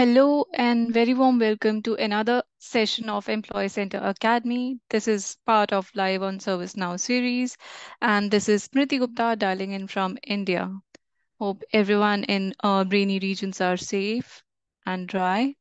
Hello and very warm welcome to another session of Employee Center Academy. This is part of Live on ServiceNow series, and this is Smriti Gupta dialing in from India. Hope everyone in rainy regions are safe and dry.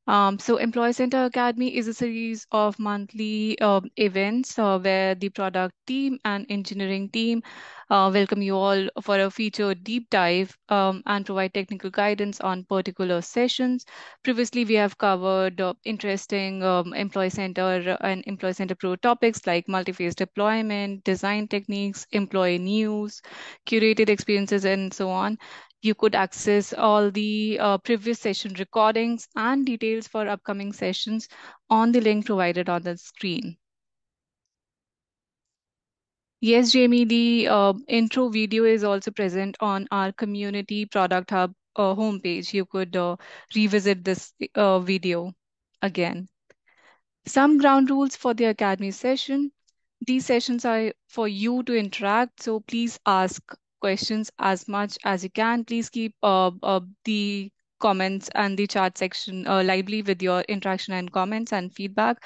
So Employee Center Academy is a series of monthly events where the product team and engineering team welcome you all for a featured deep dive and provide technical guidance on particular sessions. Previously, we have covered interesting Employee Center and Employee Center Pro topics like multi-phase deployment, design techniques, employee news, curated experiences, and so on. You could access all the previous session recordings and details for upcoming sessions on the link provided on the screen. Yes, Jamie, the intro video is also present on our Community Product Hub homepage. You could revisit this video again. Some ground rules for the Academy session. These sessions are for you to interact, so please ask questions as much as you can. Please keep the comments and the chat section lively with your interaction and comments and feedback.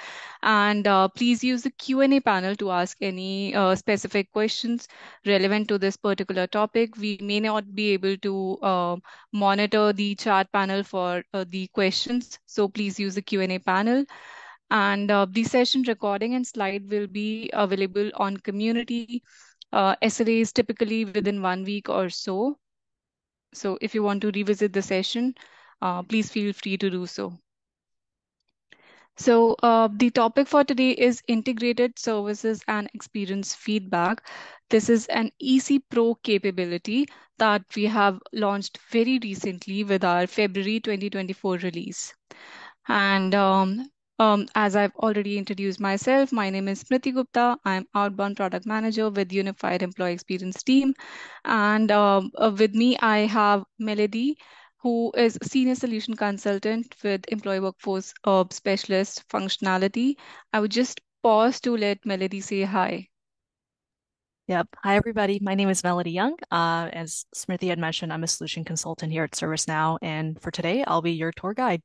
And please use the Q&A panel to ask any specific questions relevant to this particular topic. We may not be able to monitor the chat panel for the questions, so please use the Q&A panel. And the session recording and slide will be available on community. SLAs typically within 1 week or so. So if you want to revisit the session, please feel free to do so. So the topic for today is integrated services and experience feedback. This is an EC Pro capability that we have launched very recently with our February 2024 release. And as I've already introduced myself, my name is Smriti Gupta. I'm Outbound Product Manager with Unified Employee Experience Team. And with me, I have Melody, who is Senior Solution Consultant with Employee Workforce Specialist Functionality. I would just pause to let Melody say hi. Yep. Hi, everybody. My name is Melody Young. As Smriti had mentioned, I'm a solution consultant here at ServiceNow. And for today, I'll be your tour guide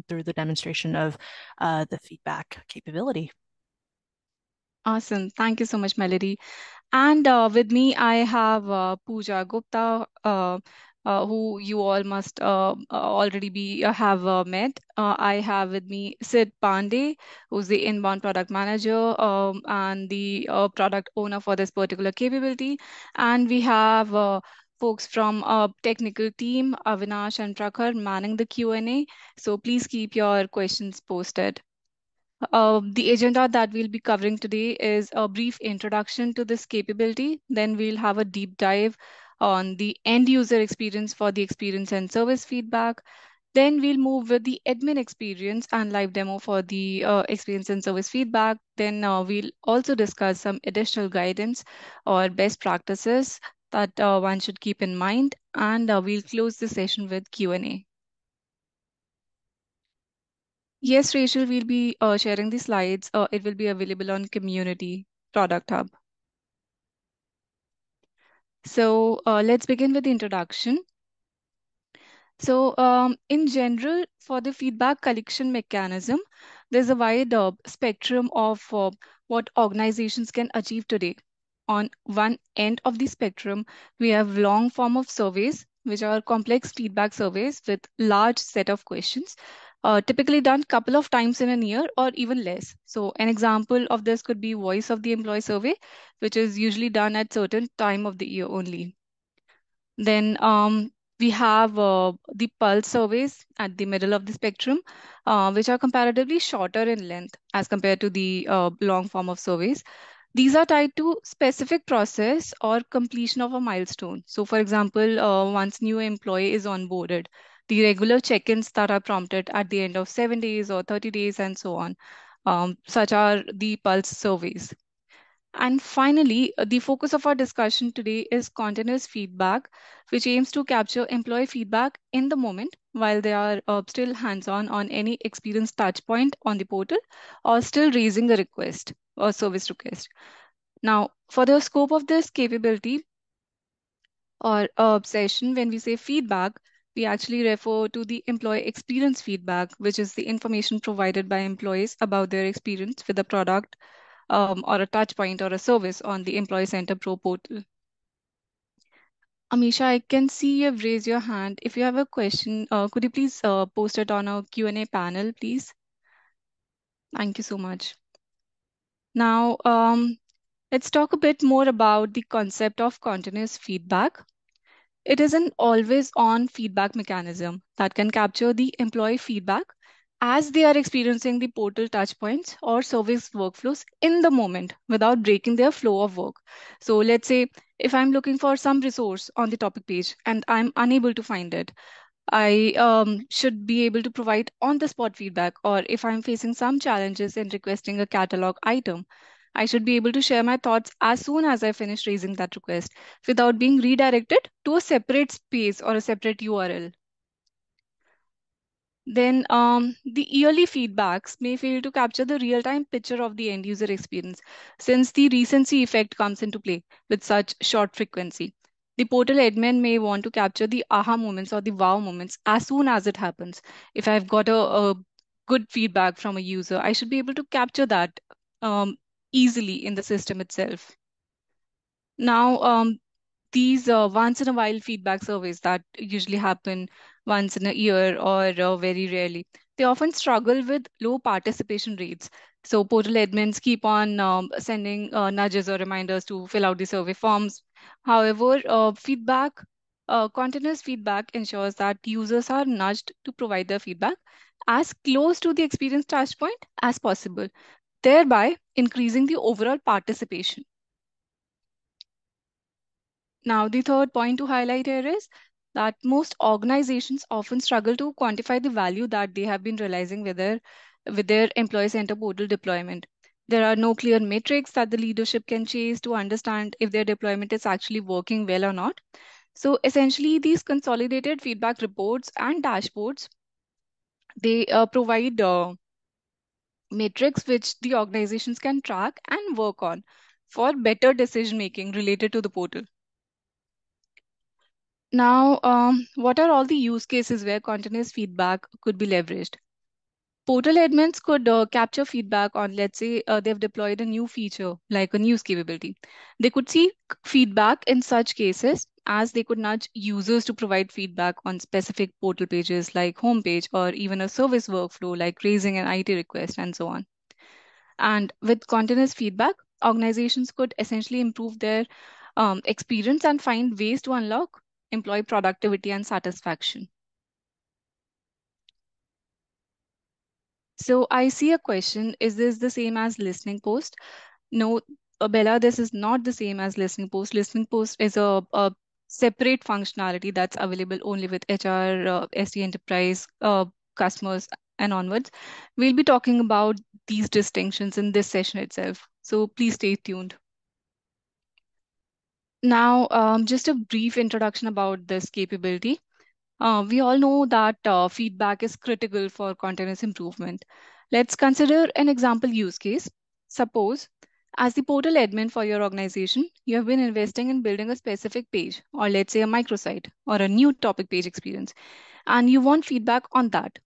through the demonstration of the feedback capability. Awesome. Thank you so much, Melody. And with me, I have Pooja Gupta, who you all must already be have met. I have with me Sid Pandey, who's the inbound product manager and the product owner for this particular capability. And we have folks from technical team, Avinash and Prakhar, manning the Q&A. So please keep your questions posted. The agenda that we'll be covering today is a brief introduction to this capability. Then we'll have a deep dive on the end user experience for the experience and service feedback. Then we'll move with the admin experience and live demo for the experience and service feedback. Then we'll also discuss some additional guidance or best practices that one should keep in mind. And we'll close the session with Q&A. Yes, Rachel, we'll be sharing the slides. It will be available on Community Product Hub. So let's begin with the introduction. So in general, for the feedback collection mechanism, there's a wide spectrum of what organizations can achieve today. On one end of the spectrum, we have long form of surveys, which are complex feedback surveys with large set of questions, typically done couple of times in a year or even less. So an example of this could be Voice of the Employee survey, which is usually done at certain time of the year only. Then we have the pulse surveys at the middle of the spectrum, which are comparatively shorter in length as compared to the long form of surveys. These are tied to specific process or completion of a milestone. So for example, once new employee is onboarded, the regular check-ins that are prompted at the end of 7 days or 30 days and so on, such are the pulse surveys. And finally, the focus of our discussion today is continuous feedback, which aims to capture employee feedback in the moment while they are still hands-on on any experience touch point on the portal or still raising a request or service request. Now, for the scope of this capability or session, when we say feedback, we actually refer to the employee experience feedback, which is the information provided by employees about their experience with a product or a touch point or a service on the Employee Center Pro portal. Amisha, I can see you have raised your hand. If you have a question, could you please post it on our Q&A panel, please? Thank you so much. Now, let's talk a bit more about the concept of continuous feedback. It is an always on feedback mechanism that can capture the employee feedback as they are experiencing the portal touchpoints or service workflows in the moment without breaking their flow of work. So, let's say if I'm looking for some resource on the topic page and I'm unable to find it, I should be able to provide on the spot feedback, or if I'm facing some challenges in requesting a catalog item, I should be able to share my thoughts as soon as I finish raising that request without being redirected to a separate space or a separate URL. Then the yearly feedbacks may fail to capture the real-time picture of the end user experience, since the recency effect comes into play with such short frequency. The portal admin may want to capture the aha moments or the wow moments as soon as it happens. If I've got a good feedback from a user, I should be able to capture that easily in the system itself. Now, these once in a while feedback surveys that usually happen once in a year or very rarely, they often struggle with low participation rates. So portal admins keep on sending nudges or reminders to fill out the survey forms. However, continuous feedback ensures that users are nudged to provide their feedback as close to the experience touchpoint as possible, thereby increasing the overall participation. Now, the third point to highlight here is that most organizations often struggle to quantify the value that they have been realizing with their employee center portal deployment. There are no clear metrics that the leadership can chase to understand if their deployment is actually working well or not. So essentially, these consolidated feedback reports and dashboards, they provide metrics which the organizations can track and work on for better decision making related to the portal. Now, what are all the use cases where continuous feedback could be leveraged? Portal admins could capture feedback on, let's say, they've deployed a new feature like a news capability. They could see feedback in such cases as they could nudge users to provide feedback on specific portal pages like homepage or even a service workflow like raising an IT request and so on. And with continuous feedback, organizations could essentially improve their experience and find ways to unlock employee productivity and satisfaction. So I see a question, is this the same as listening post? No, Bella, this is not the same as listening post. Listening post is a separate functionality that's available only with HR, SD enterprise customers and onwards. We'll be talking about these distinctions in this session itself. So please stay tuned. Now, just a brief introduction about this capability. We all know that feedback is critical for continuous improvement. Let's consider an example use case. Suppose, as the portal admin for your organization, you have been investing in building a specific page, or let's say a microsite, or a new topic page experience, and you want feedback on that.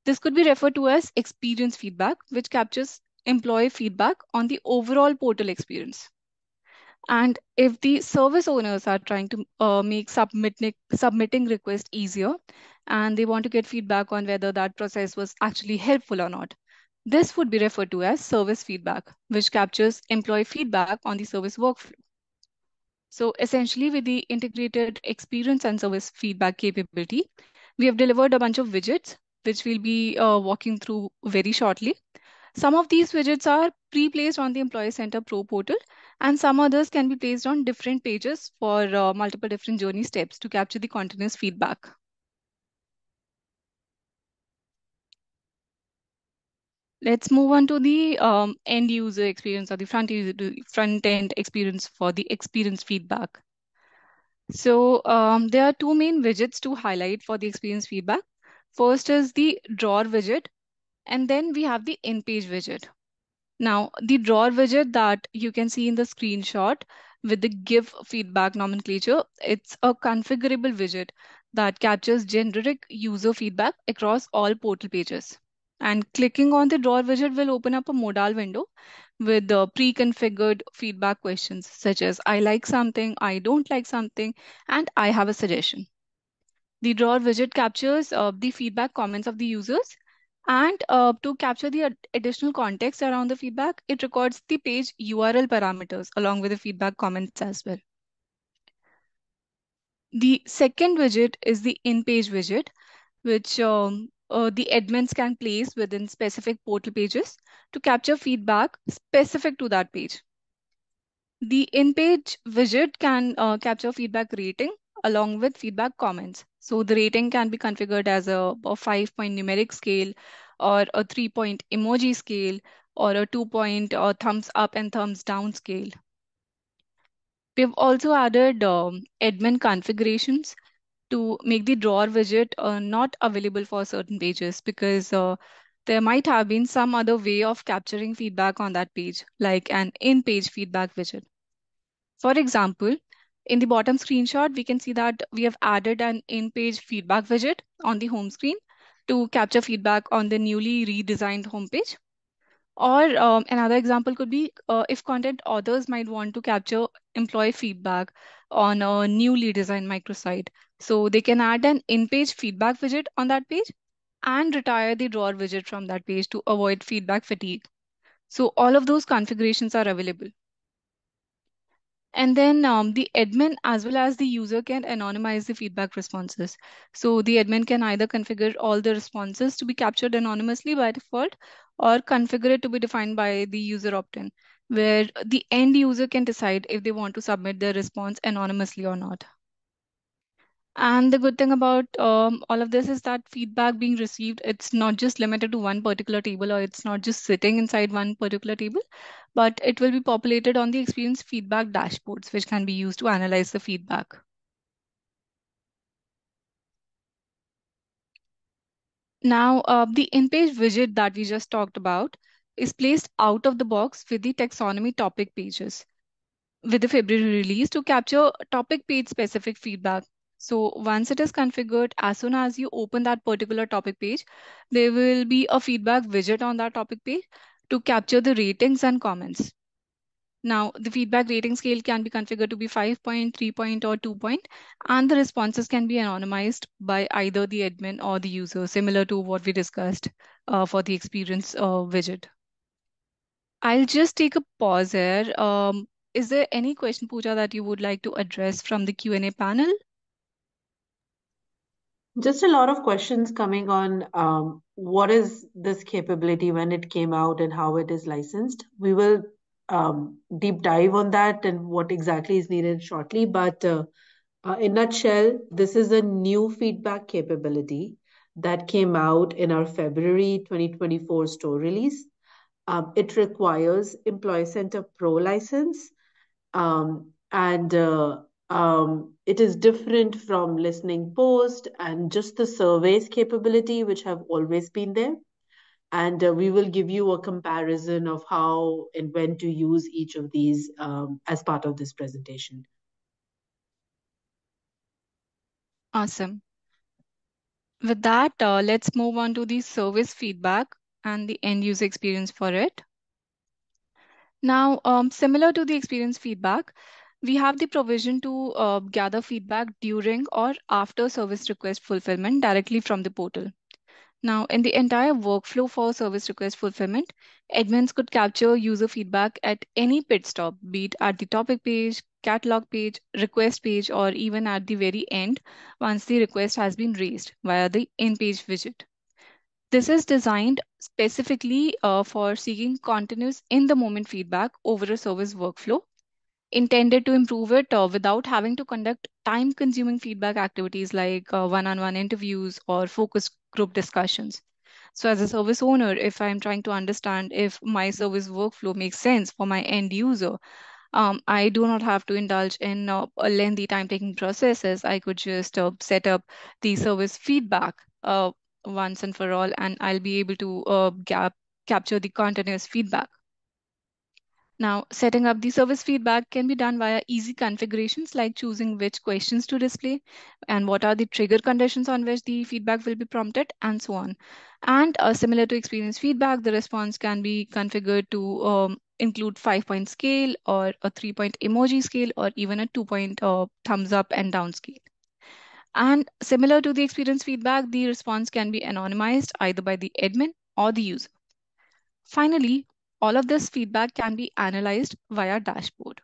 This could be referred to as experience feedback, which captures employee feedback on the overall portal experience. And if the service owners are trying to make submitting request easier and they want to get feedback on whether that process was actually helpful or not, this would be referred to as service feedback, which captures employee feedback on the service workflow. So essentially, with the integrated experience and service feedback capability, we have delivered a bunch of widgets, which we'll be walking through very shortly. Some of these widgets are pre-placed on the Employee Center Pro portal, and some others can be placed on different pages for multiple different journey steps to capture the continuous feedback. Let's move on to the end user experience or the front end experience for the experience feedback. So there are two main widgets to highlight for the experience feedback. First is the drawer widget, and then we have the in-page widget. Now, the drawer widget that you can see in the screenshot with the give feedback nomenclature, it's a configurable widget that captures generic user feedback across all portal pages. And clicking on the drawer widget will open up a modal window with the pre-configured feedback questions such as I like something, I don't like something, and I have a suggestion. The drawer widget captures the feedback comments of the users. And to capture the additional context around the feedback, it records the page URL parameters along with the feedback comments as well. The second widget is the in-page widget, which the admins can place within specific portal pages to capture feedback specific to that page. The in-page widget can capture feedback rating along with feedback comments. So the rating can be configured as a 5-point numeric scale or a 3-point emoji scale or a 2-point thumbs up and thumbs down scale. We've also added admin configurations to make the drawer widget not available for certain pages because there might have been some other way of capturing feedback on that page, like an in-page feedback widget. For example, in the bottom screenshot, we can see that we have added an in-page feedback widget on the home screen to capture feedback on the newly redesigned homepage. Or another example could be if content authors might want to capture employee feedback on a newly designed microsite. So they can add an in-page feedback widget on that page and retire the drawer widget from that page to avoid feedback fatigue. So all of those configurations are available. And then the admin as well as the user can anonymize the feedback responses. So the admin can either configure all the responses to be captured anonymously by default or configure it to be defined by the user opt-in, where the end user can decide if they want to submit their response anonymously or not. And the good thing about all of this is that feedback being received, it's not just limited to one particular table or it's not just sitting inside one particular table, but it will be populated on the experience feedback dashboards, which can be used to analyze the feedback. Now, the in-page widget that we just talked about is placed out of the box with the taxonomy topic pages with the February release to capture topic page specific feedback. So once it is configured, as soon as you open that particular topic page, there will be a feedback widget on that topic page to capture the ratings and comments. Now, the feedback rating scale can be configured to be 5-point, 3-point, or 2-point, and the responses can be anonymized by either the admin or the user, similar to what we discussed for the experience widget. I'll just take a pause here. Is there any question, Pooja, that you would like to address from the Q&A panel? Just a lot of questions coming on what is this capability when it came out and how it is licensed. We will deep dive on that and what exactly is needed shortly. But in nutshell, this is a new feedback capability that came out in our February 2024 store release. It requires Employee Center Pro license, and it is different from listening post and just the surveys capability, which have always been there. And we will give you a comparison of how and when to use each of these as part of this presentation. Awesome. With that, let's move on to the service feedback and the end user experience for it. Now, similar to the experience feedback, we have the provision to gather feedback during or after service request fulfillment directly from the portal. Now, in the entire workflow for service request fulfillment, admins could capture user feedback at any pit stop, be it at the topic page, catalog page, request page, or even at the very end once the request has been raised via the in-page widget. This is designed specifically for seeking continuous in-the-moment feedback over a service workflow, intended to improve it without having to conduct time-consuming feedback activities like one-on-one interviews or focus group discussions. So as a service owner, if I'm trying to understand if my service workflow makes sense for my end user, I do not have to indulge in a lengthy time-taking processes. I could just set up the service feedback once and for all, and I'll be able to capture the continuous feedback. Now, setting up the service feedback can be done via easy configurations like choosing which questions to display and what are the trigger conditions on which the feedback will be prompted, and so on. And similar to experience feedback, the response can be configured to include 5-point scale or a 3-point emoji scale or even a 2-point thumbs up and down scale. And similar to the experience feedback, the response can be anonymized either by the admin or the user. Finally, all of this feedback can be analyzed via dashboard.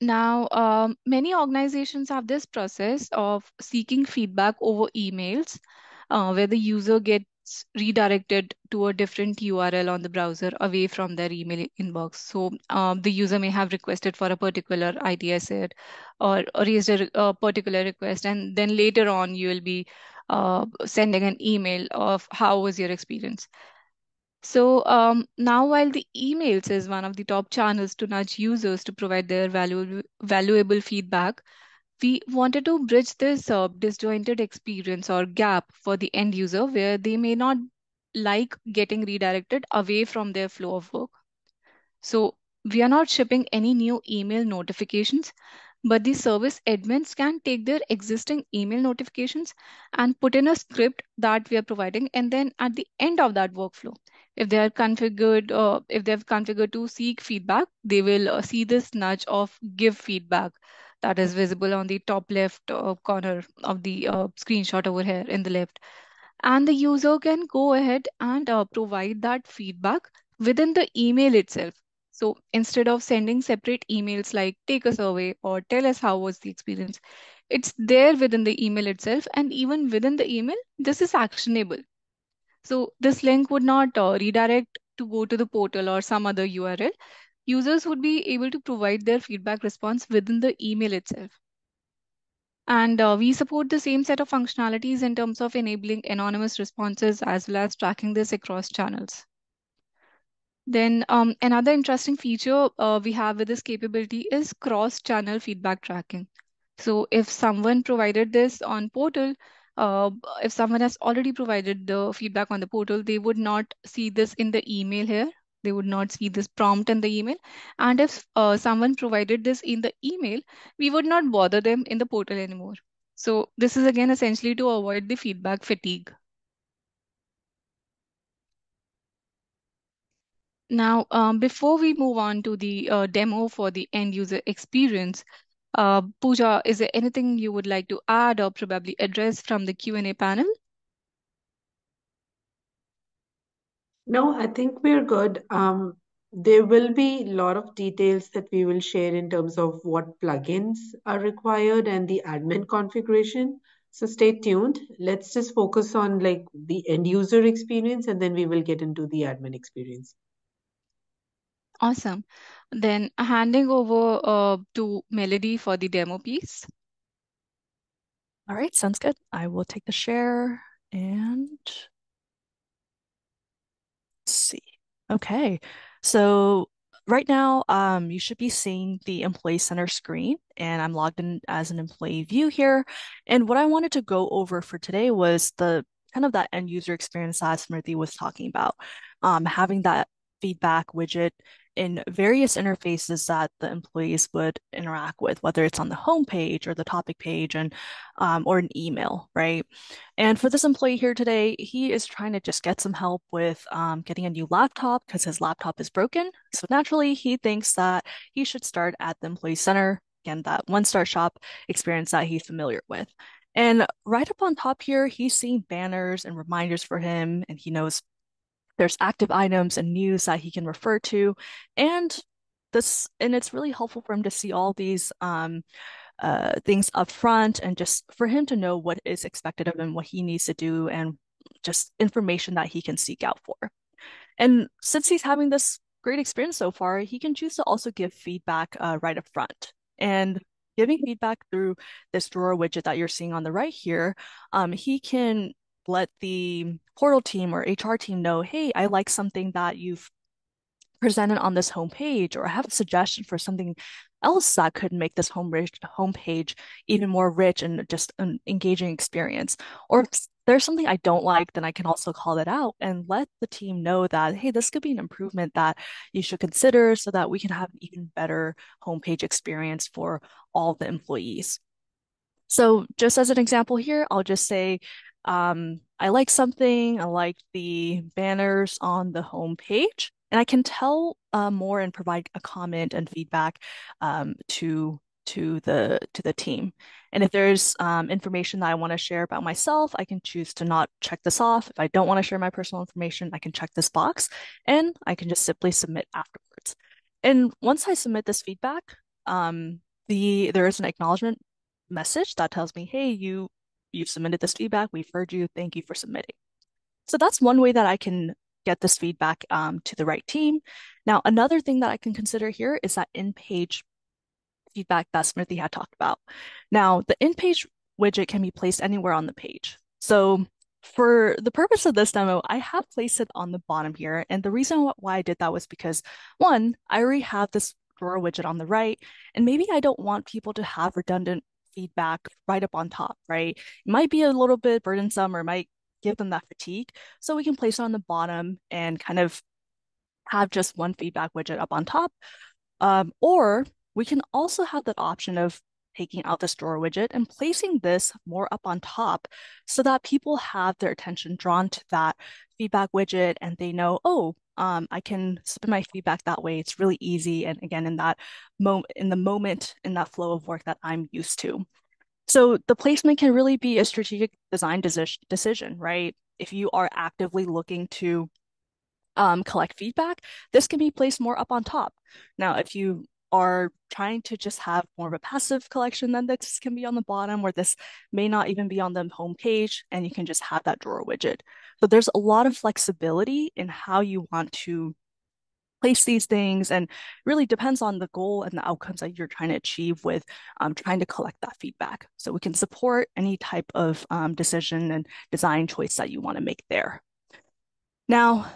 Now, many organizations have this process of seeking feedback over emails, where the user gets redirected to a different URL on the browser away from their email inbox. So the user may have requested for a particular IT asset or raised a particular request, and then later on you will be sending an email of how was your experience. So now, while the emails is one of the top channels to nudge users to provide their valuable feedback, we wanted to bridge this disjointed experience or gap for the end user where they may not like getting redirected away from their flow of work. So we are not shipping any new email notifications, but the service admins can take their existing email notifications and put in a script that we are providing. And then at the end of that workflow, if they've configured to seek feedback, they will see this nudge of give feedback that is visible on the top left corner of the screenshot over here in the left. And the user can go ahead and provide that feedback within the email itself. So instead of sending separate emails like take a survey or tell us how was the experience, it's there within the email itself. And even within the email, this is actionable. So this link would not redirect to go to the portal or some other URL. Users would be able to provide their feedback response within the email itself. And we support the same set of functionalities in terms of enabling anonymous responses as well as tracking this across channels. Then another interesting feature we have with this capability is cross-channel feedback tracking. So if someone provided this on portal, uh, if someone has already provided the feedback on the portal, they would not see this in the email here. They would not see this prompt in the email. And if someone provided this in the email, we would not bother them in the portal anymore. So this is again essentially to avoid the feedback fatigue. Now, before we move on to the demo for the end user experience, Pooja, is there anything you would like to add or probably address from the Q&A panel? No, I think we're good. There will be a lot of details that we will share in terms of what plugins are required and the admin configuration. So stay tuned. Let's just focus on like the end user experience and then we will get into the admin experience. Awesome. Then handing over to Melody for the demo piece. All right, sounds good. I will take the share and let's see. Okay, so right now, you should be seeing the Employee Center screen, and I'm logged in as an employee view here. And what I wanted to go over for today was the kind of that end user experience that Smriti was talking about, having that feedback widget in various interfaces that the employees would interact with, whether it's on the home page or the topic page and or an email, right? And for this employee here today, he is trying to just get some help with getting a new laptop because his laptop is broken. So naturally, he thinks that he should start at the Employee Center, again, that one-start shop experience that he's familiar with. And right up on top here, he's seeing banners and reminders for him, and he knows there's active items and news that he can refer to. And it's really helpful for him to see all these things up front and just for him to know what is expected of him, what he needs to do, and just information that he can seek out for. And since he's having this great experience so far, he can choose to also give feedback right up front. And giving feedback through this drawer widget that you're seeing on the right here, he can let the portal team or HR team know, hey, I like something that you've presented on this homepage, or I have a suggestion for something else that could make this homepage even more rich and just an engaging experience. Or there's something I don't like, then I can also call it out and let the team know that, hey, this could be an improvement that you should consider so that we can have an even better homepage experience for all the employees. So just as an example here, I'll just say, I like something, I like the banners on the home page, and I can tell more and provide a comment and feedback to the team. And if there's information that I want to share about myself, I can choose to not check this off. If I don't want to share my personal information, I can check this box and I can just simply submit afterwards. And once I submit this feedback, there is an acknowledgement message that tells me, hey, you've submitted this feedback. We've heard you. Thank you for submitting. So that's one way that I can get this feedback to the right team. Now, another thing that I can consider here is that in-page feedback that Smriti had talked about. Now, the in-page widget can be placed anywhere on the page. So for the purpose of this demo, I have placed it on the bottom here. And the reason why I did that was because, one, I already have this drawer widget on the right, and maybe I don't want people to have redundant feedback right up on top, right? It might be a little bit burdensome or might give them that fatigue. So we can place it on the bottom and kind of have just one feedback widget up on top. Or we can also have that option of taking out this drawer widget and placing this more up on top so that people have their attention drawn to that feedback widget and they know, oh, I can submit my feedback that way. It's really easy. And again, in that moment, in that flow of work that I'm used to. So the placement can really be a strategic design decision, right? If you are actively looking to collect feedback, this can be placed more up on top. Now, if you are trying to just have more of a passive collection, then this can be on the bottom, or this may not even be on the home page, and you can just have that drawer widget. So there's a lot of flexibility in how you want to place these things, and really depends on the goal and the outcomes that you're trying to achieve with trying to collect that feedback. So we can support any type of decision and design choice that you want to make there. Now,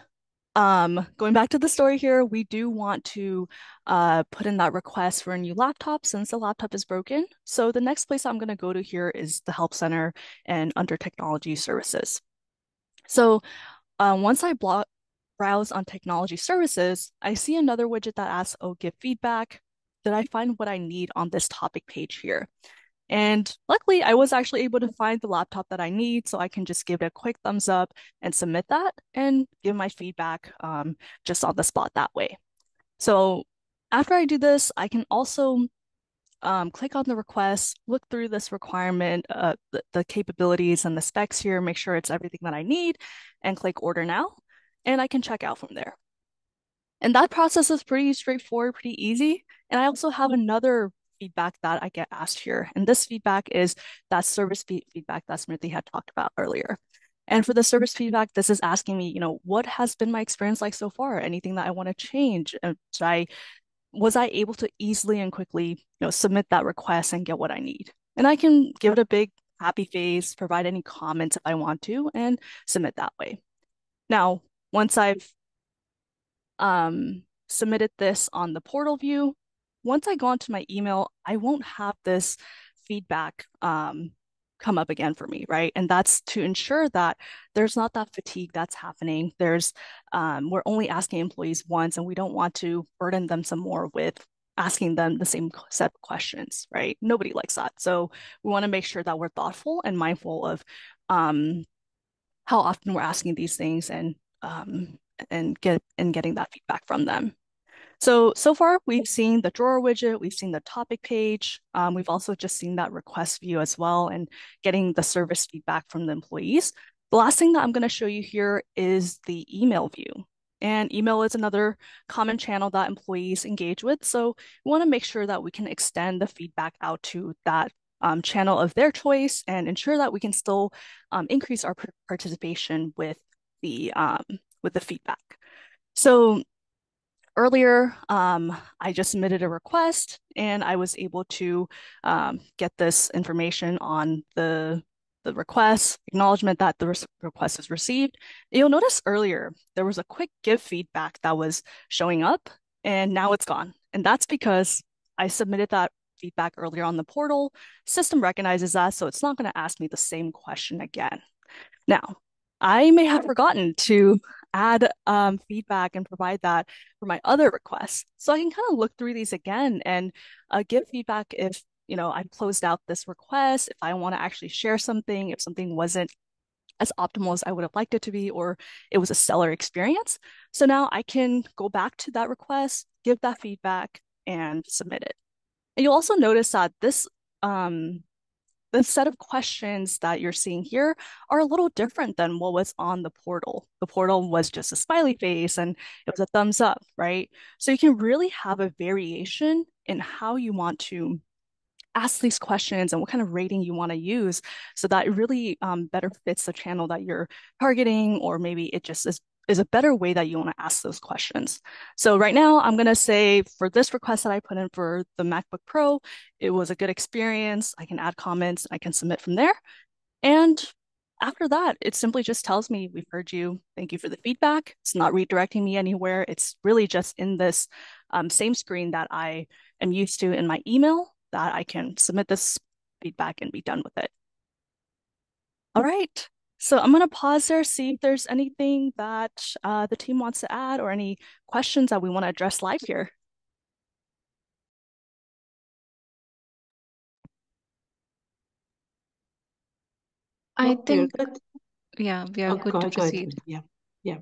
going back to the story here, we do want to put in that request for a new laptop since the laptop is broken. So the next place I'm going to go to here is the Help Center and under Technology Services. So once I browse on Technology Services, I see another widget that asks, oh, give feedback. Did I find what I need on this topic page here? And luckily, I was actually able to find the laptop that I need, so I can just give it a quick thumbs up and submit that and give my feedback just on the spot that way. So after I do this, I can also click on the request, look through this requirement, the capabilities and the specs here, make sure it's everything that I need, and click Order Now, and I can check out from there. And that process is pretty straightforward, pretty easy. And I also have another feedback that I get asked here. And this feedback is that service feedback that Smriti had talked about earlier. And for the service feedback, this is asking me, what has been my experience like so far? Anything that I want to change? Was I able to easily and quickly, submit that request and get what I need? And I can give it a big happy face, provide any comments if I want to, and submit that way. Now, once I've submitted this on the portal view. Once I go onto my email, I won't have this feedback come up again for me, right? And that's to ensure that there's not that fatigue that's happening. We're only asking employees once, and we don't want to burden them some more with asking them the same set of questions, right? Nobody likes that. So we want to make sure that we're thoughtful and mindful of how often we're asking these things and getting that feedback from them. So far we've seen the drawer widget, we've seen the topic page, we've also just seen that request view as well and getting the service feedback from the employees. The last thing that I'm going to show you here is the email view. And email is another common channel that employees engage with. So we want to make sure that we can extend the feedback out to that channel of their choice and ensure that we can still increase our participation with the feedback. So earlier, I just submitted a request and I was able to get this information on the request, acknowledgement that the request is received. You'll notice earlier there was a quick give feedback that was showing up and now it's gone. And that's because I submitted that feedback earlier on the portal. System recognizes that, so it's not going to ask me the same question again. Now, I may have forgotten to add feedback and provide that for my other requests. So I can kind of look through these again and give feedback if, I've closed out this request, if I want to actually share something, if something wasn't as optimal as I would have liked it to be, or it was a stellar experience. So now I can go back to that request, give that feedback, and submit it. And you'll also notice that um, the set of questions that you're seeing here are a little different than what was on the portal. The portal was just a smiley face and it was a thumbs up, right? So you can really have a variation in how you want to ask these questions and what kind of rating you want to use so that it really better fits the channel that you're targeting, or maybe it just is a better way that you want to ask those questions. So right now, I'm going to say for this request that I put in for the MacBook Pro, it was a good experience. I can add comments, I can submit from there. And after that, it simply just tells me, we've heard you. Thank you for the feedback. It's not redirecting me anywhere. It's really just in this same screen that I am used to in my email that I can submit this feedback and be done with it. All right. So I'm going to pause there, see if there's anything that the team wants to add or any questions that we want to address live here. I No, we're think, good. yeah, we are good to Go ahead, proceed. Smriti. Yeah. Yeah.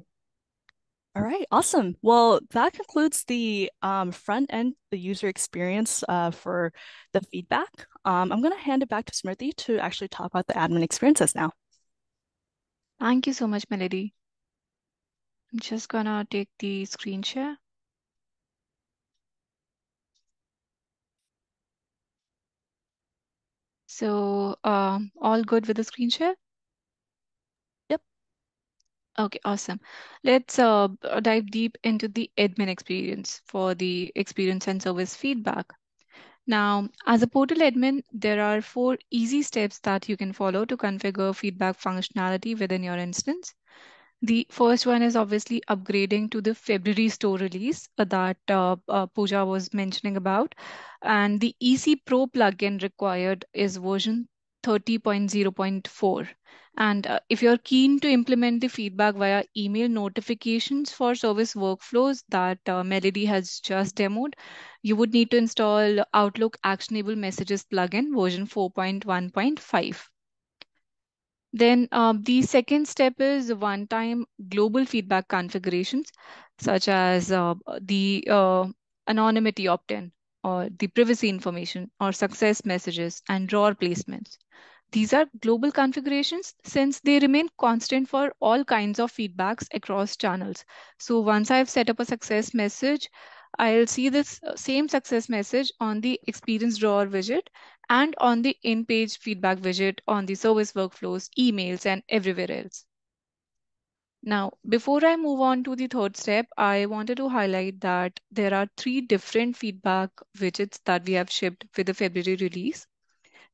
All right, awesome. Well, that concludes the front end, the user experience for the feedback. I'm going to hand it back to Smriti to actually talk about the admin experiences now. Thank you so much, Melody. I'm just gonna take the screen share. So, all good with the screen share? Yep. Okay, awesome. Let's dive deep into the admin experience for the experience and service feedback. Now, as a portal admin, there are 4 easy steps that you can follow to configure feedback functionality within your instance. The first one is obviously upgrading to the February store release that Pooja was mentioning about. And the EC Pro plugin required is version 30.0.4. And if you're keen to implement the feedback via email notifications for service workflows that Melody has just demoed, you would need to install Outlook Actionable Messages plugin version 4.1.5. Then the second step is one-time global feedback configurations, such as the anonymity opt-in, or the privacy information, or success messages and drawer placements. These are global configurations since they remain constant for all kinds of feedbacks across channels. So once I've set up a success message, I'll see this same success message on the experience drawer widget and on the in-page feedback widget on the service workflows, emails, and everywhere else. Now, before I move on to the third step, I wanted to highlight that there are 3 different feedback widgets that we have shipped with the February release.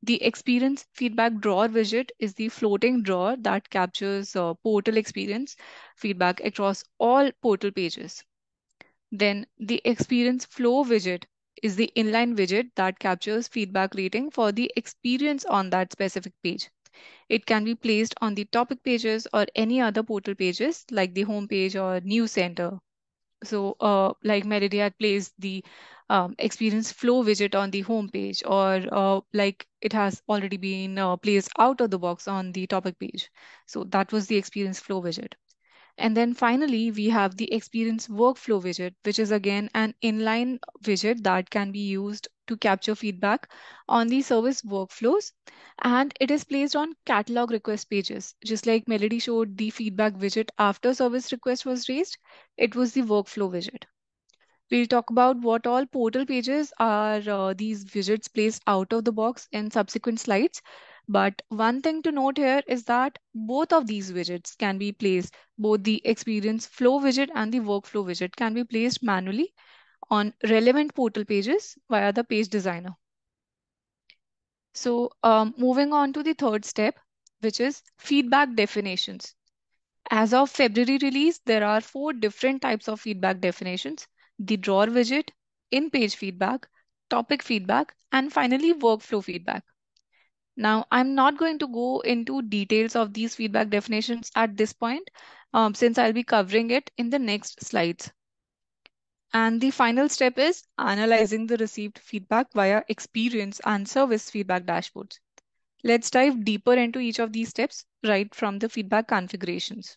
The experience feedback drawer widget is the floating drawer that captures portal experience feedback across all portal pages. Then the experience flow widget is the inline widget that captures feedback rating for the experience on that specific page. It can be placed on the topic pages or any other portal pages like the home page or news center. So, like Melody had placed the experience flow widget on the home page, or like it has already been placed out of the box on the topic page. So that was the experience flow widget. And then finally, we have the experience workflow widget, which is again an inline widget that can be used to capture feedback on the service workflows. And it is placed on catalog request pages. Just like Melody showed the feedback widget after service request was raised, it was the workflow widget. We'll talk about what all portal pages are these widgets placed out of the box in subsequent slides. But one thing to note here is that both of these widgets can be placed, both the experience flow widget and the workflow widget can be placed manually on relevant portal pages via the page designer. So moving on to the third step, which is feedback definitions. As of February release, there are 4 different types of feedback definitions: the drawer widget, in-page feedback, topic feedback, and finally workflow feedback. Now, I'm not going to go into details of these feedback definitions at this point, since I'll be covering it in the next slides. And the final step is analyzing the received feedback via experience and service feedback dashboards. Let's dive deeper into each of these steps right from the feedback configurations.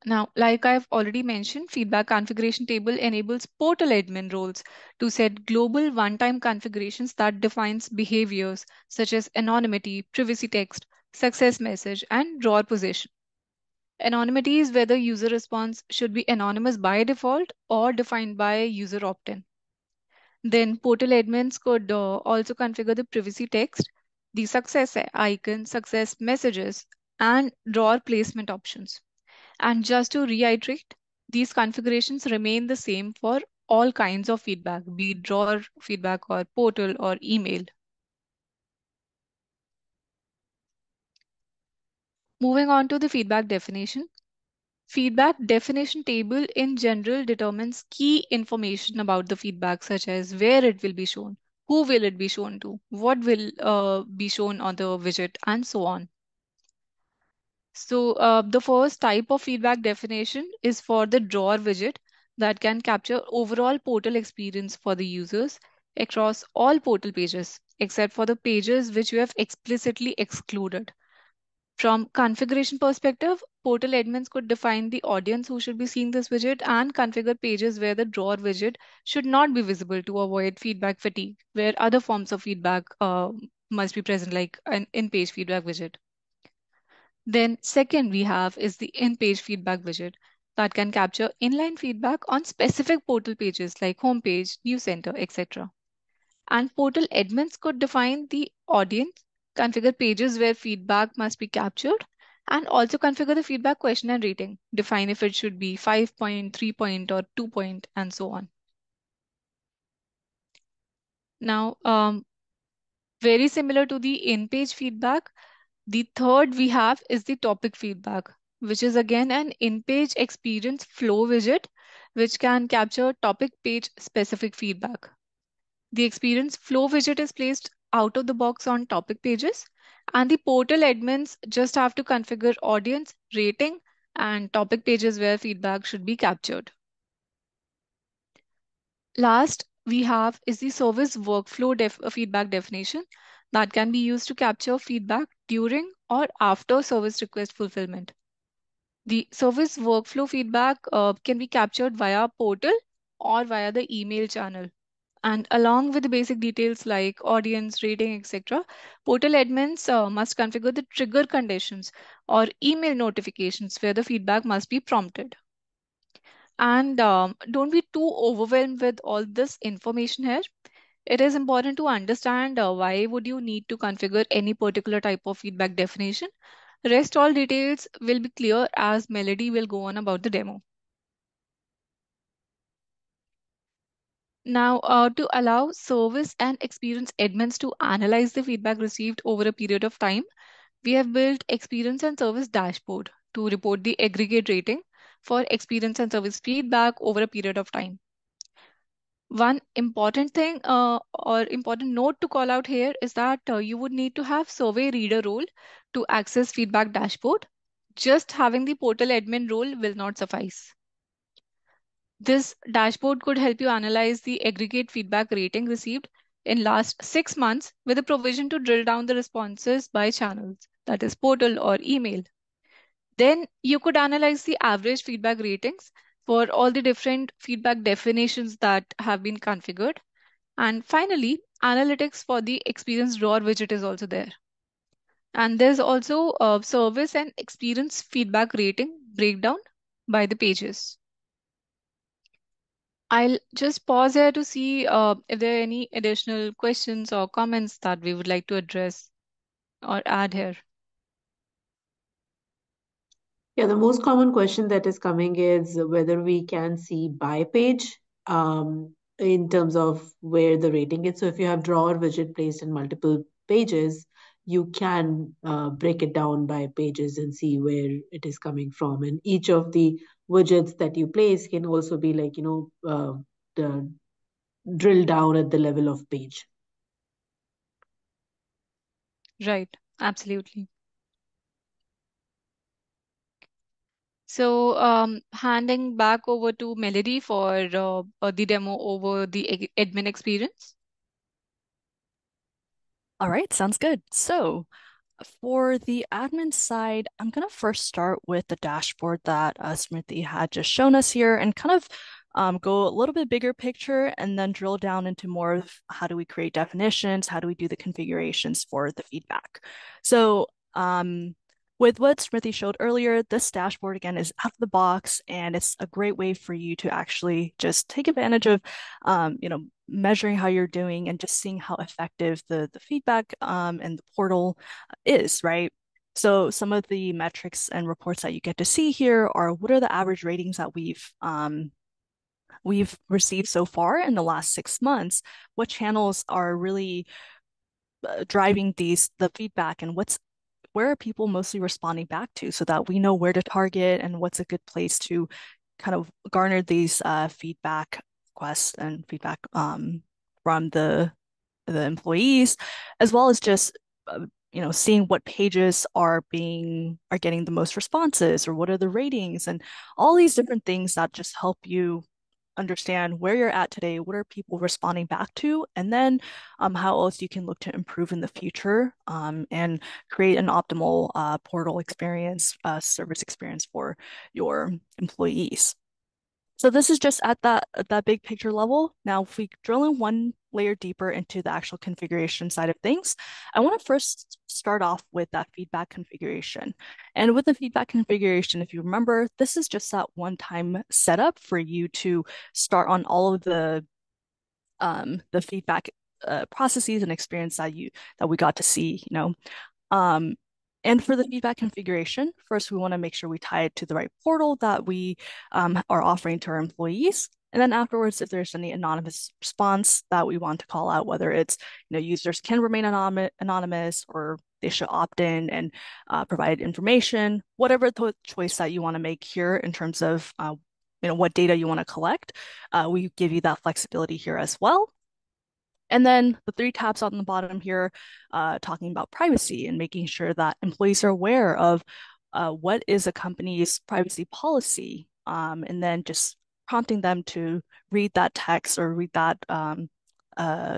Now, like I've already mentioned, feedback configuration table enables portal admin roles to set global one-time configurations that defines behaviors such as anonymity, privacy text, success message, and drawer position. Anonymity is whether user response should be anonymous by default or defined by user opt-in. Then portal admins could also configure the privacy text, the success icon, success messages, and drawer placement options. And just to reiterate, these configurations remain the same for all kinds of feedback, be it drawer feedback or portal or email. Moving on to the feedback definition. Feedback definition table in general determines key information about the feedback, such as where it will be shown, who will it be shown to, what will be shown on the widget, and so on. So the first type of feedback definition is for the drawer widget that can capture overall portal experience for the users across all portal pages, except for the pages which you have explicitly excluded. From configuration perspective, portal admins could define the audience who should be seeing this widget and configure pages where the drawer widget should not be visible to avoid feedback fatigue, where other forms of feedback must be present, like an in-page feedback widget. Then second we have is the in-page feedback widget that can capture inline feedback on specific portal pages like homepage, news center, etc. And portal admins could define the audience, configure pages where feedback must be captured, and also configure the feedback question and rating, define if it should be 5 point, 3 point, or 2 point, and so on. Now, very similar to the in-page feedback, the third we have is the topic feedback, which is again an in-page experience flow widget, which can capture topic page specific feedback. The experience flow widget is placed out of the box on topic pages, and the portal admins just have to configure audience, rating, and topic pages where feedback should be captured. Last, we have is the service workflow feedback definition that can be used to capture feedback during or after service request fulfillment. The service workflow feedback can be captured via portal or via the email channel. And along with the basic details like audience, rating, etc., portal admins must configure the trigger conditions or email notifications where the feedback must be prompted. And don't be too overwhelmed with all this information here. It is important to understand why would you need to configure any particular type of feedback definition. Rest all details will be clear as Melody will go on about the demo. Now, to allow service and experience admins to analyze the feedback received over a period of time, we have built experience and service dashboard to report the aggregate rating for experience and service feedback over a period of time. One important thing or important note to call out here is that you would need to have survey reader role to access feedback dashboard. Just having the portal admin role will not suffice. This dashboard could help you analyze the aggregate feedback rating received in last 6 months with a provision to drill down the responses by channels, that is portal or email. Then you could analyze the average feedback ratings for all the different feedback definitions that have been configured. And finally, analytics for the experience drawer widget is also there. And there's also a service and experience feedback rating breakdown by the pages. I'll just pause here to see if there are any additional questions or comments that we would like to address or add here. Yeah, the most common question that is coming is whether we can see by page in terms of where the rating is. So if you have drawer widget placed in multiple pages, you can break it down by pages and see where it is coming from. And each of the widgets that you place can also be like, the drill down at the level of page. Right. Absolutely. So, handing back over to Melody for the demo over the admin experience. All right, sounds good. So for the admin side, I'm going to first start with the dashboard that Smriti had just shown us here and kind of go a little bit bigger picture and then drill down into more of how do we create definitions, how do we do the configurations for the feedback. So with what Smriti showed earlier, this dashboard again is out of the box and it's a great way for you to actually just take advantage of measuring how you're doing and just seeing how effective the feedback and the portal is, right? So some of the metrics and reports that you get to see here are what are the average ratings that we've received so far in the last 6 months? What channels are really driving the feedback and where are people mostly responding back to so that we know where to target and what's a good place to kind of garner these feedback requests and feedback from the employees, as well as just seeing what pages are getting the most responses or what are the ratings and all these different things that just help you understand where you're at today, what are people responding back to, and then how else you can look to improve in the future and create an optimal portal experience, service experience for your employees. So this is just at that big picture level. Now, if we drill in one layer deeper into the actual configuration side of things, I want to first start off with that feedback configuration. And with the feedback configuration, if you remember, this is just that one-time setup for you to start on all of the feedback processes and experience that we got to see, um, and for the feedback configuration, first we want to make sure we tie it to the right portal that we are offering to our employees. And then afterwards, if there's any anonymous response that we want to call out, whether it's users can remain anonymous or they should opt in and provide information, whatever the choice that you want to make here in terms of what data you want to collect, we give you that flexibility here as well. And then the three tabs on the bottom here, talking about privacy and making sure that employees are aware of what is a company's privacy policy, and then just prompting them to read that text or read that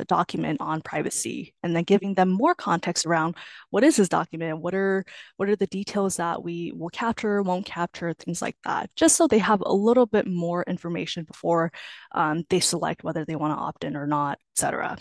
document on privacy, and then giving them more context around what is this document, what are the details that we will capture, won't capture, things like that, just so they have a little bit more information before they select whether they want to opt in or not, etc.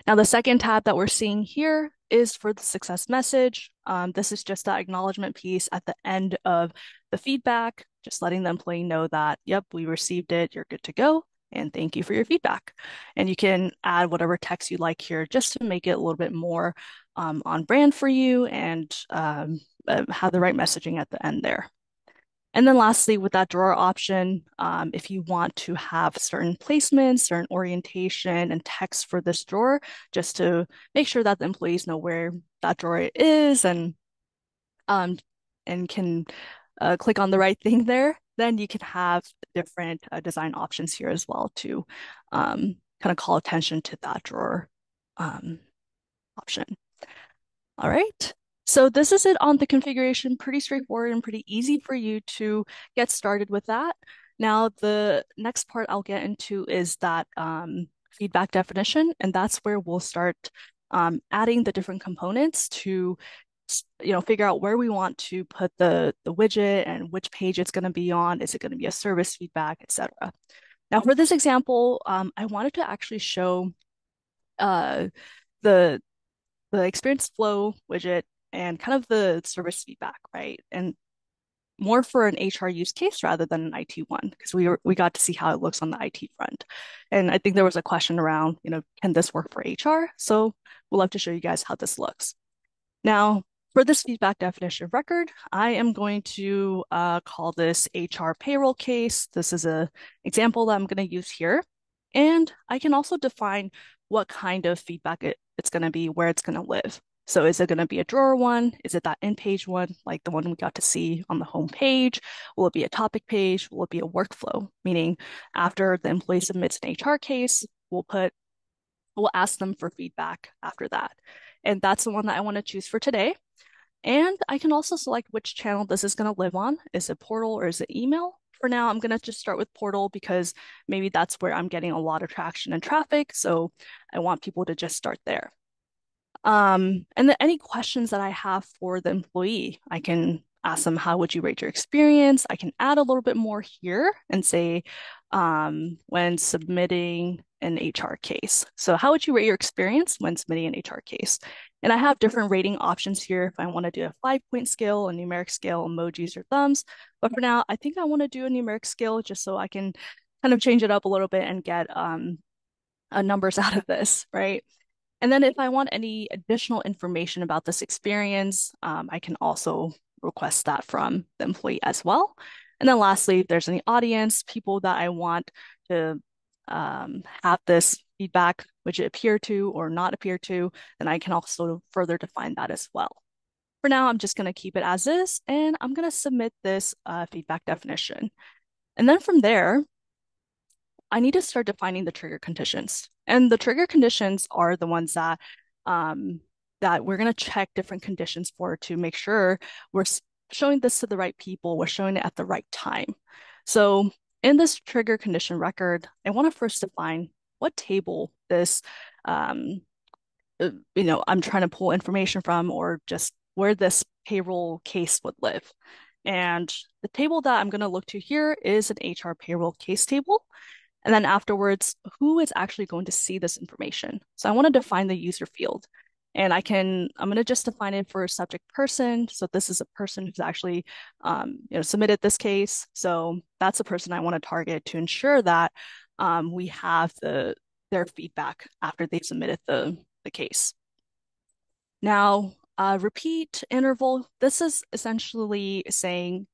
Now, the second tab that we're seeing here is for the success message. This is just that acknowledgement piece at the end of the feedback, just letting the employee know that, yep, we received it, you're good to go, and thank you for your feedback. And you can add whatever text you like here just to make it a little bit more on brand for you and have the right messaging at the end there. And then lastly, with that drawer option, if you want to have certain placements, certain orientation and text for this drawer, just to make sure that the employees know where that drawer is um, and can click on the right thing there, then you can have different design options here as well to kind of call attention to that drawer option. All right. So this is it on the configuration, pretty straightforward and pretty easy for you to get started with that. Now, the next part I'll get into is that feedback definition, and that's where we'll start adding the different components to figure out where we want to put the widget and which page it's going to be on. Is it going to be a service feedback, etc. Now, for this example, I wanted to actually show uh, the the experience flow widget and kind of the service feedback, right? And more for an HR use case rather than an IT one, because we got to see how it looks on the IT front. And I think there was a question around, can this work for HR? So we'll love to show you guys how this looks. Now, for this feedback definition of record, I am going to call this HR payroll case. This is an example that I'm going to use here. And I can also define what kind of feedback it's going to be, where it's going to live. So is it going to be a drawer one? Is it that in-page one, like the one we got to see on the home page? Will it be a topic page? Will it be a workflow? Meaning after the employee submits an HR case, we'll ask them for feedback after that. and that's the one that I want to choose for today. And I can also select which channel this is going to live on. Is it portal or is it email? For now, I'm going to just start with portal because maybe that's where I'm getting a lot of traction and traffic. So I want people to just start there. And then any questions that I have for the employee, I can ask them, how would you rate your experience? I can add a little bit more here and say, when submitting an HR case. So how would you rate your experience when submitting an HR case? And I have different rating options here if I want to do a 5-point scale, a numeric scale, emojis, or thumbs. But for now, I think I want to do a numeric scale just so I can kind of change it up a little bit and get numbers out of this, right? And then if I want any additional information about this experience, I can also request that from the employee as well. And then lastly, if there's any audience, people that I want to have this feedback widget appear to or not appear to, then I can also further define that as well. For now, I'm just going to keep it as is, and I'm going to submit this feedback definition. And then from there, I need to start defining the trigger conditions. And the trigger conditions are the ones that we're going to check different conditions for to make sure we're showing this to the right people, we're showing it at the right time. So in this trigger condition record, I want to first define what table this, I'm trying to pull information from, or just where this payroll case would live. And the table that I'm going to look to here is an HR payroll case table. And then afterwards, who is actually going to see this information? So I want to define the user field. And I'm going to just define it for a subject person. So this is a person who's actually, submitted this case. So that's the person I want to target to ensure that we have their feedback after they submitted the case. Now, repeat interval, this is essentially saying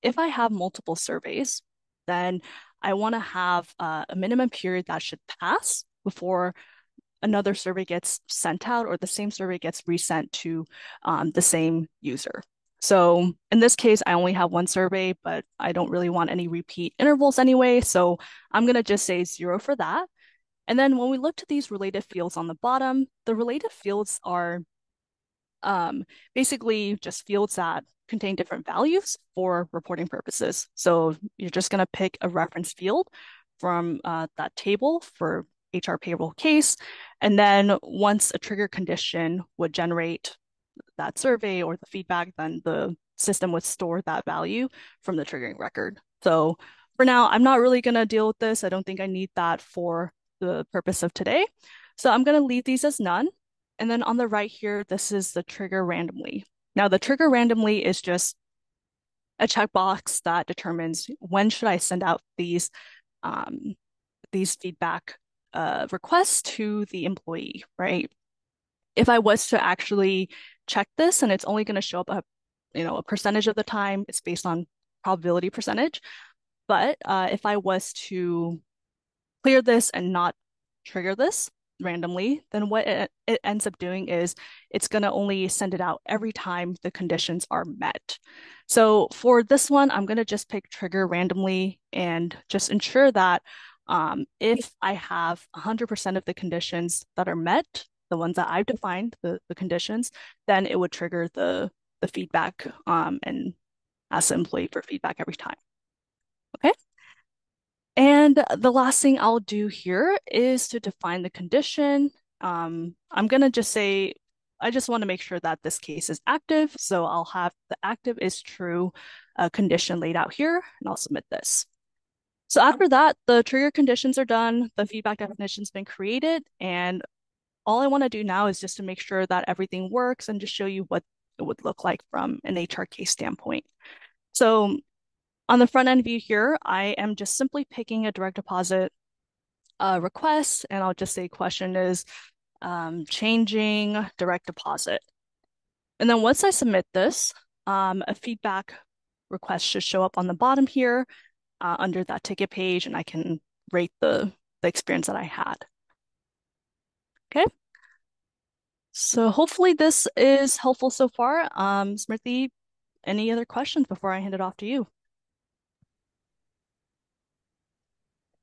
if I have multiple surveys, then I want to have a minimum period that should pass before another survey gets sent out or the same survey gets resent to the same user. So in this case, I only have one survey, but I don't really want any repeat intervals anyway. So I'm going to just say 0 for that. And then when we look to these related fields on the bottom, the related fields are basically just fields that contain different values for reporting purposes. So you're just going to pick a reference field from that table for HR payroll case. And then once a trigger condition would generate that survey or the feedback, then the system would store that value from the triggering record. So for now, I'm not really going to deal with this. I don't think I need that for the purpose of today. So I'm going to leave these as none. And then on the right here, this is the trigger randomly. Now the trigger randomly is just a checkbox that determines when should I send out these feedback requests to the employee, right? If I was to actually check this and it's only going to show up a percentage of the time, it's based on probability percentage. But if I was to clear this and not trigger this randomly, then what it ends up doing is it's going to only send it out every time the conditions are met. So for this one, I'm going to just pick trigger randomly and just ensure that if I have 100% of the conditions that are met, the ones that I've defined, the conditions, then it would trigger the feedback and ask the employee for feedback every time. Okay. And the last thing I'll do here is to define the condition. I'm going to just say, I just want to make sure that this case is active. So I'll have the active is true condition laid out here, and I'll submit this. So after that, the trigger conditions are done, the feedback definition's been created, and all I want to do now is just to make sure that everything works and just show you what it would look like from an HR case standpoint. So on the front end view here, I am just simply picking a direct deposit request, and I'll just say question is changing direct deposit. And then once I submit this, a feedback request should show up on the bottom here under that ticket page, and I can rate the experience that I had. Okay. So hopefully this is helpful so far. Smriti, any other questions before I hand it off to you?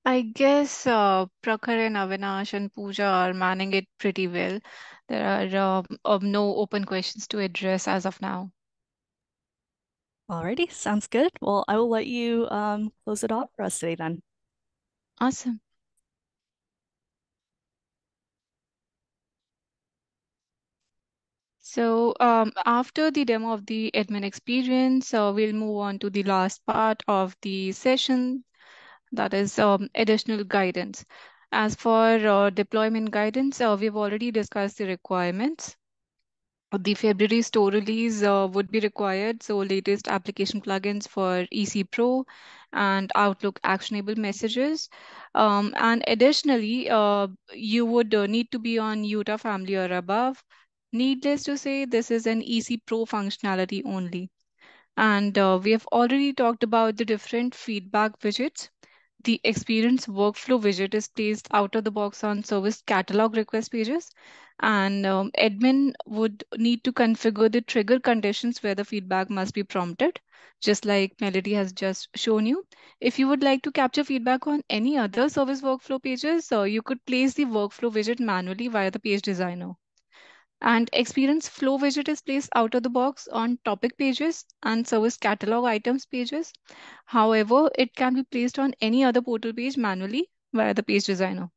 I guess Prakhar and Avinash and Pooja are manning it pretty well. There are no open questions to address as of now. Alrighty, sounds good. Well, I will let you close it off for us today then. Awesome. So after the demo of the admin experience, we'll move on to the last part of the session, that is additional guidance. As for deployment guidance, we've already discussed the requirements. The February store release would be required, so latest application plugins for EC Pro and Outlook actionable messages. And additionally, you would need to be on Utah family or above. Needless to say, this is an EC Pro functionality only. And we have already talked about the different feedback widgets. The experience workflow widget is placed out of the box on service catalog request pages, and admin would need to configure the trigger conditions where the feedback must be prompted, just like Melody has just shown you. If you would like to capture feedback on any other service workflow pages, you could place the workflow widget manually via the page designer. And experience flow widget is placed out of the box on topic pages and service catalog items pages. However, it can be placed on any other portal page manually via the page designer.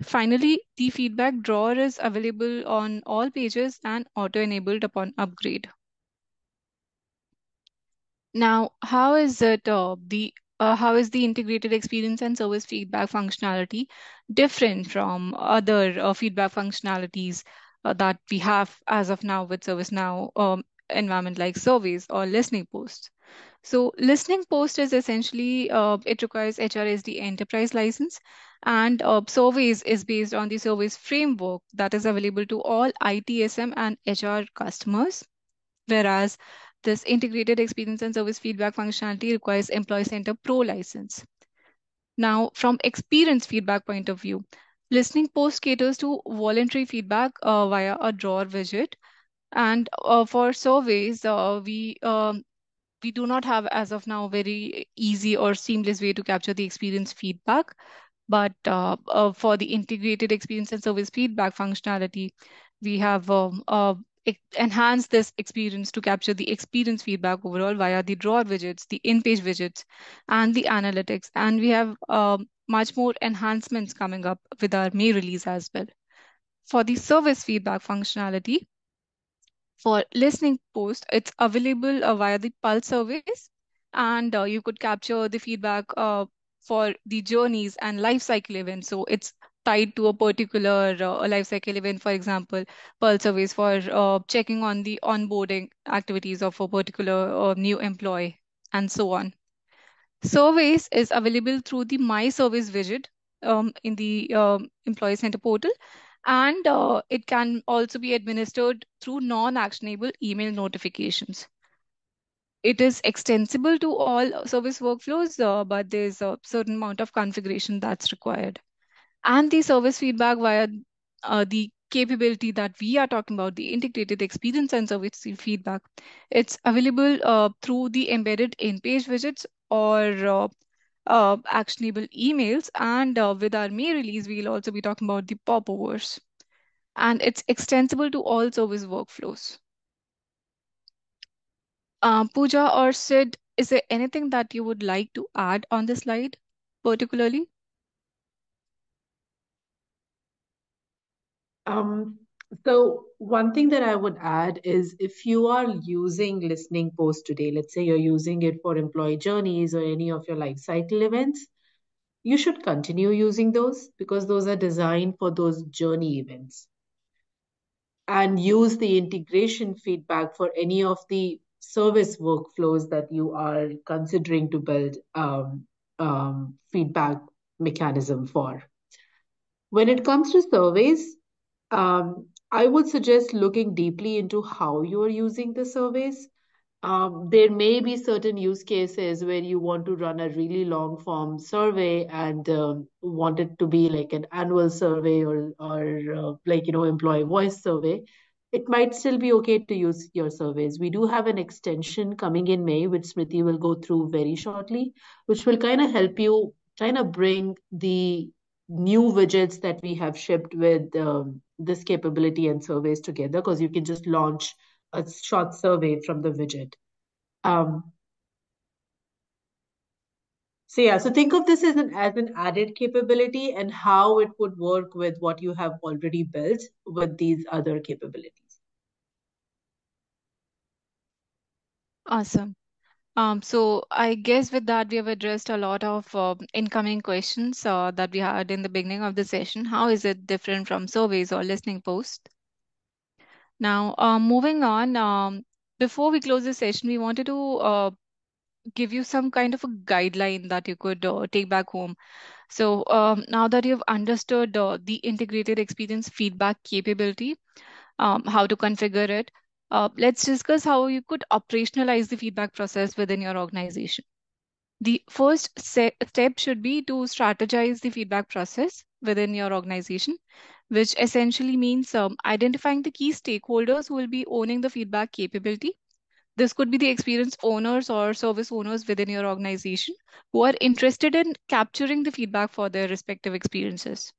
Finally, the feedback drawer is available on all pages and auto-enabled upon upgrade. Now, how is the integrated experience and service feedback functionality different from other feedback functionalities that we have as of now with ServiceNow environment like surveys or listening posts? So, listening post is essentially it requires HRSD enterprise license, and surveys is based on the service framework that is available to all ITSM and HR customers, whereas this integrated experience and service feedback functionality requires Employee Center Pro license. Now, from experience feedback point of view, listening post caters to voluntary feedback via a drawer widget. And for surveys, we do not have as of now very easy or seamless way to capture the experience feedback. But for the integrated experience and service feedback functionality, we have enhanced this experience to capture the experience feedback overall via the drawer widgets, the in-page widgets, and the analytics. And we have much more enhancements coming up with our May release as well. For the service feedback functionality, for listening post, it's available via the Pulse service, and you could capture the feedback for the journeys and life cycle events. So it's tied to a particular life cycle event, for example, Pulse service for checking on the onboarding activities of a particular new employee, and so on. Surveys is available through the My Service widget in the Employee Center portal, and it can also be administered through non-actionable email notifications. It is extensible to all service workflows, but there's a certain amount of configuration that's required. And the service feedback via the capability that we are talking about, the integrated experience and service feedback, it's available through the embedded in-page widgets or actionable emails. And with our May release, we'll also be talking about the popovers. And it's extensible to all service workflows. Pooja or Sid, is there anything that you would like to add on the slide particularly? Um, so one thing that I would add is if you are using listening post today, let's say you're using it for employee journeys or any of your life cycle events, you should continue using those because those are designed for those journey events. And use the integration feedback for any of the service workflows that you are considering to build feedback mechanism for. When it comes to surveys, I would suggest looking deeply into how you are using the surveys. There may be certain use cases where you want to run a really long form survey and want it to be like an annual survey or like, employee voice survey. It might still be okay to use your surveys. We do have an extension coming in May, which Smriti will go through very shortly, which will kind of help you kind of bring the new widgets that we have shipped with this capability and surveys together, because you can just launch a short survey from the widget. Um, so yeah, so think of this as an added capability and how it would work with what you have already built with these other capabilities. Awesome. So I guess with that, we have addressed a lot of incoming questions that we had in the beginning of the session. How is it different from surveys or listening posts? Now, moving on, before we close the session, we wanted to give you some kind of a guideline that you could take back home. So now that you've understood the integrated experience feedback capability, how to configure it, let's discuss how you could operationalize the feedback process within your organization. The first step should be to strategize the feedback process within your organization, which essentially means identifying the key stakeholders who will be owning the feedback capability. This could be the experience owners or service owners within your organization who are interested in capturing the feedback for their respective experiences.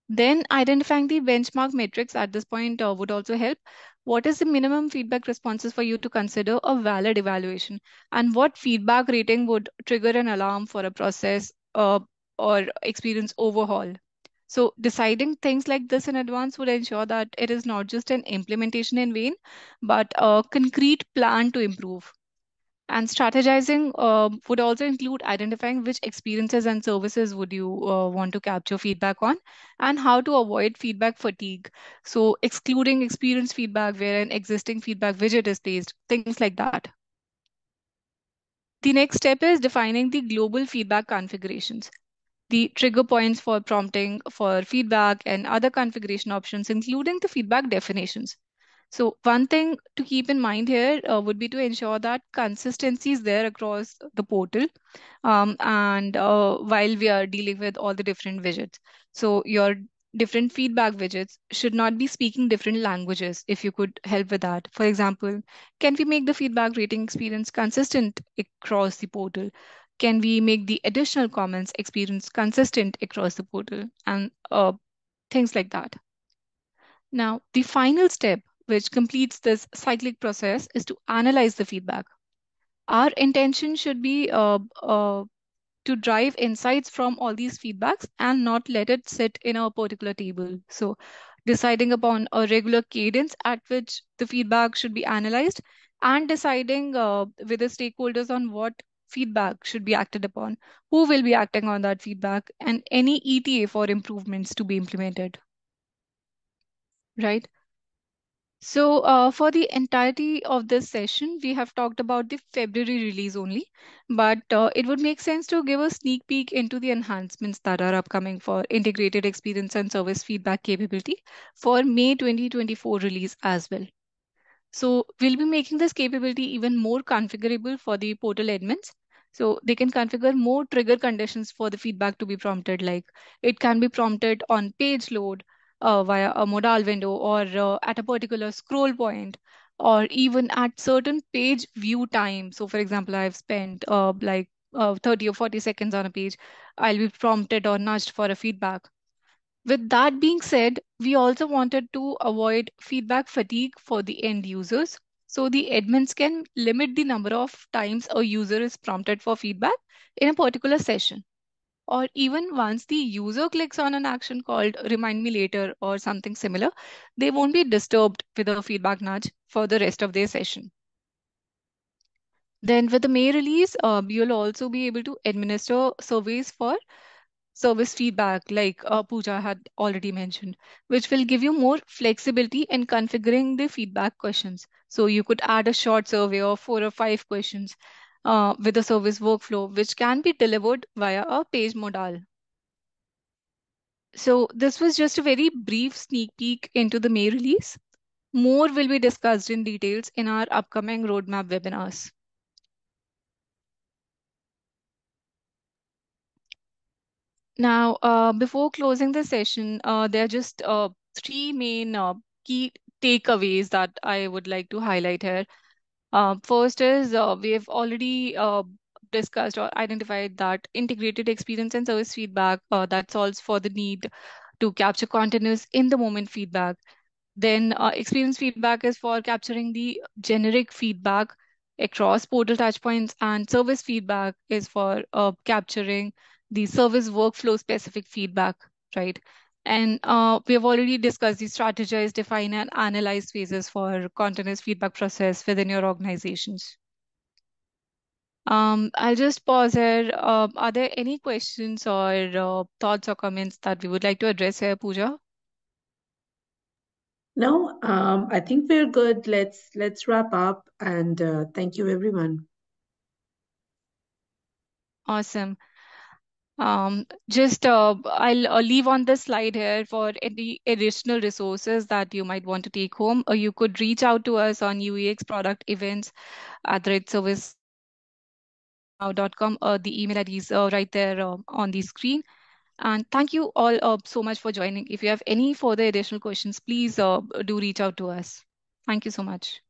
Then identifying the benchmark metrics at this point would also help. What is the minimum feedback responses for you to consider a valid evaluation? And what feedback rating would trigger an alarm for a process or experience overhaul? So deciding things like this in advance would ensure that it is not just an implementation in vain, but a concrete plan to improve. And strategizing would also include identifying which experiences and services would you want to capture feedback on and how to avoid feedback fatigue. So excluding experience feedback where an existing feedback widget is placed, things like that. The next step is defining the global feedback configurations. The trigger points for prompting for feedback and other configuration options, including the feedback definitions. So one thing to keep in mind here would be to ensure that consistency is there across the portal, and while we are dealing with all the different widgets. So your different feedback widgets should not be speaking different languages, if you could help with that. For example, can we make the feedback rating experience consistent across the portal? Can we make the additional comments experience consistent across the portal? And things like that. Now, the final step, which completes this cyclic process, is to analyze the feedback. Our intention should be to drive insights from all these feedbacks and not let it sit in a particular table. So, deciding upon a regular cadence at which the feedback should be analyzed and deciding with the stakeholders on what feedback should be acted upon, who will be acting on that feedback, and any ETA for improvements to be implemented, right? So, for the entirety of this session, we have talked about the February release only, but it would make sense to give a sneak peek into the enhancements that are upcoming for integrated experience and service feedback capability for May 2024 release as well. So we'll be making this capability even more configurable for the portal admins. So they can configure more trigger conditions for the feedback to be prompted, like it can be prompted on page load via a modal window or at a particular scroll point or even at certain page view time. So for example, I've spent 30 or 40 seconds on a page. I'll be prompted or nudged for a feedback. With that being said, we also wanted to avoid feedback fatigue for the end users. So the admins can limit the number of times a user is prompted for feedback in a particular session. Or even once the user clicks on an action called remind me later or something similar, they won't be disturbed with a feedback nudge for the rest of their session. Then with the May release, you'll also be able to administer surveys for service feedback, like Pooja had already mentioned, which will give you more flexibility in configuring the feedback questions. So you could add a short survey of 4 or 5 questions with a service workflow, which can be delivered via a page modal. So this was just a very brief sneak peek into the May release. More will be discussed in details in our upcoming roadmap webinars. Now, before closing the session, there are just three main key takeaways that I would like to highlight here. First is we have already discussed or identified that integrated experience and service feedback that solves for the need to capture continuous in the moment feedback. Then experience feedback is for capturing the generic feedback across portal touchpoints, and service feedback is for capturing the service workflow specific feedback, right? And we have already discussed the strategize, define, and analyze phases for continuous feedback process within your organizations. I'll just pause here. Are there any questions or thoughts or comments that we would like to address here, Pooja? No, I think we're good. Let's wrap up, and thank you, everyone. Awesome. Just I'll leave on the slide here for any additional resources that you might want to take home. Or you could reach out to us on UEX product events at servicenow.com. The email ID is right there on the screen. And thank you all so much for joining. If you have any further additional questions, please do reach out to us. Thank you so much.